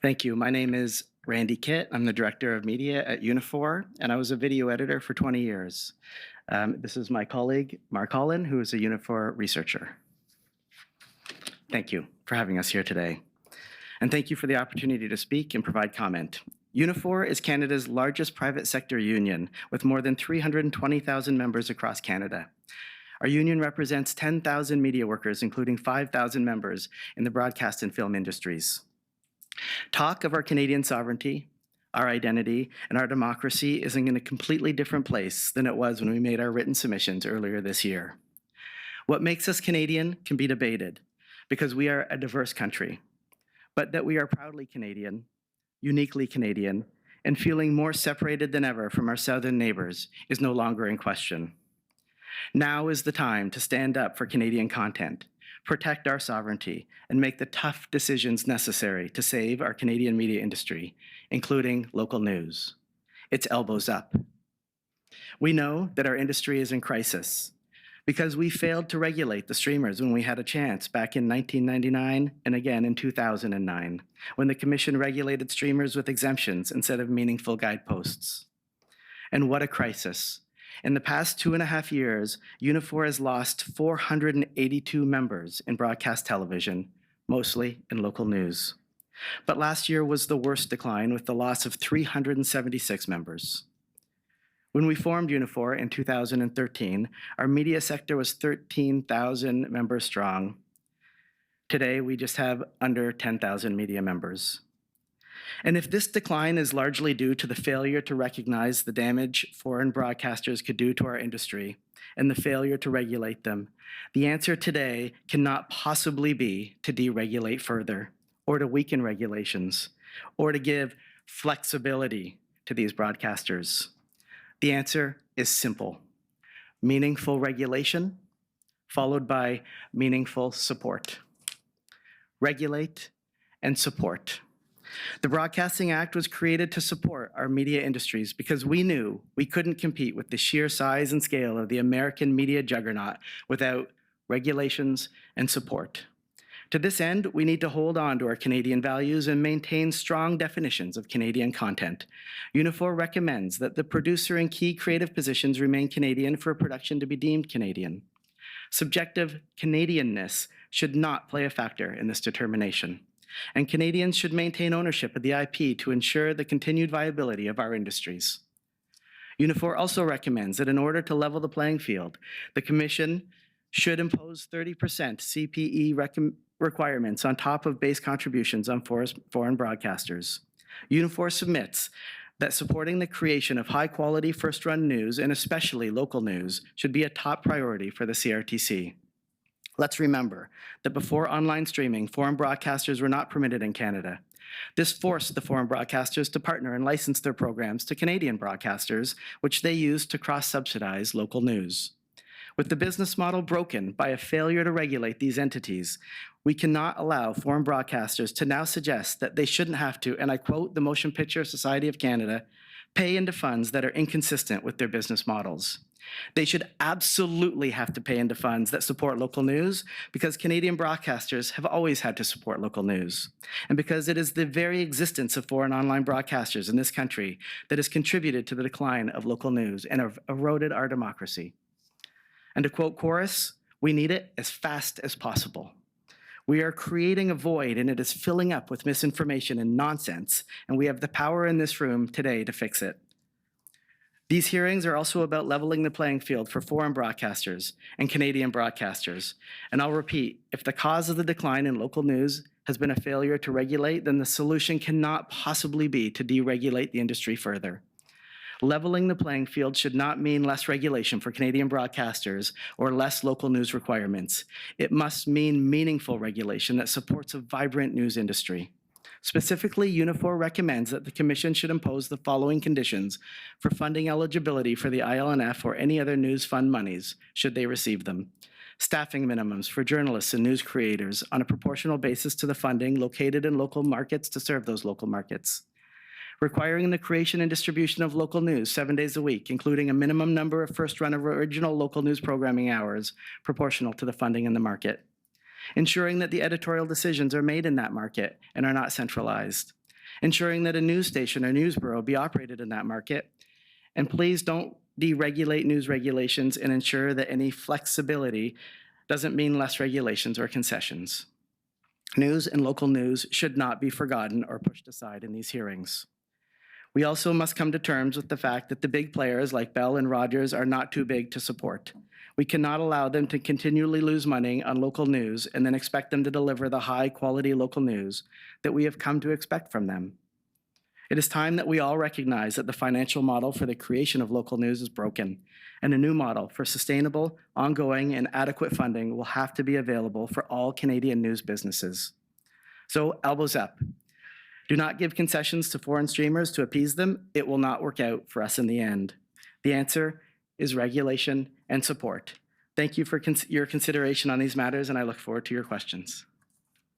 Thank you. My name is Randy Kitt. I'm the Director of Media at Unifor, and I was a video editor for 20 years. This is my colleague, Mark Holland, who is a Unifor researcher. Thank you for having us here today. And thank you for the opportunity to speak and provide comment. Unifor is Canada's largest private sector union, with more than 320,000 members across Canada. Our union represents 10,000 media workers, including 5,000 members in the broadcast and film industries. Talk of our Canadian sovereignty, our identity, and our democracy is in a completely different place than it was when we made our written submissions earlier this year. What makes us Canadian can be debated, because we are a diverse country, but that we are proudly Canadian, uniquely Canadian, and feeling more separated than ever from our southern neighbors is no longer in question. Now is the time to stand up for Canadian content, protect our sovereignty, and make the tough decisions necessary to save our Canadian media industry, including local news. It's elbows up. We know that our industry is in crisis because we failed to regulate the streamers when we had a chance back in 1999 and again in 2009, when the Commission regulated streamers with exemptions instead of meaningful guideposts. And what a crisis. In the past 2.5 years, Unifor has lost 482 members in broadcast television, mostly in local news. But last year was the worst decline, with the loss of 376 members. When we formed Unifor in 2013, our media sector was 13,000 members strong. Today, we just have under 10,000 media members. And if this decline is largely due to the failure to recognize the damage foreign broadcasters could do to our industry and the failure to regulate them, the answer today cannot possibly be to deregulate further or to weaken regulations or to give flexibility to these broadcasters. The answer is simple: meaningful regulation followed by meaningful support. Regulate and support. The Broadcasting Act was created to support our media industries because we knew we couldn't compete with the sheer size and scale of the American media juggernaut without regulations and support. To this end, we need to hold on to our Canadian values and maintain strong definitions of Canadian content. Unifor recommends that the producer and key creative positions remain Canadian for a production to be deemed Canadian. Subjective Canadianness should not play a factor in this determination, and Canadians should maintain ownership of the IP to ensure the continued viability of our industries. Unifor also recommends that in order to level the playing field, the Commission should impose 30% CPE requirements on top of base contributions on foreign broadcasters. Unifor submits that supporting the creation of high-quality first-run news, and especially local news, should be a top priority for the CRTC. Let's remember that before online streaming, foreign broadcasters were not permitted in Canada. This forced the foreign broadcasters to partner and license their programs to Canadian broadcasters, which they used to cross-subsidize local news. With the business model broken by a failure to regulate these entities, we cannot allow foreign broadcasters to now suggest that they shouldn't have to, and I quote the Motion Picture Society of Canada, pay into funds that are inconsistent with their business models. They should absolutely have to pay into funds that support local news, because Canadian broadcasters have always had to support local news, and because it is the very existence of foreign online broadcasters in this country that has contributed to the decline of local news and have eroded our democracy. And to quote Chorus, we need it as fast as possible. We are creating a void, and it is filling up with misinformation and nonsense, and we have the power in this room today to fix it. These hearings are also about leveling the playing field for foreign broadcasters and Canadian broadcasters. And I'll repeat, if the cause of the decline in local news has been a failure to regulate, then the solution cannot possibly be to deregulate the industry further. Leveling the playing field should not mean less regulation for Canadian broadcasters or less local news requirements. It must mean meaningful regulation that supports a vibrant news industry. Specifically, Unifor recommends that the Commission should impose the following conditions for funding eligibility for the ILNF or any other news fund monies, should they receive them. Staffing minimums for journalists and news creators on a proportional basis to the funding located in local markets to serve those local markets. Requiring the creation and distribution of local news 7 days a week, including a minimum number of first-run original local news programming hours proportional to the funding in the market. Ensuring that the editorial decisions are made in that market and are not centralized. ensuring that a news station or news bureau be operated in that market. And please don't deregulate news regulations, and ensure that any flexibility doesn't mean less regulations or concessions. News and local news should not be forgotten or pushed aside in these hearings. We also must come to terms with the fact that the big players like Bell and Rogers are not too big to support. We cannot allow them to continually lose money on local news and then expect them to deliver the high-quality local news that we have come to expect from them. It is time that we all recognize that the financial model for the creation of local news is broken, and a new model for sustainable, ongoing, and adequate funding will have to be available for all Canadian news businesses. So, elbows up. Do not give concessions to foreign streamers to appease them. It will not work out for us in the end. The answer is regulation and support. Thank you for your consideration on these matters, and I look forward to your questions.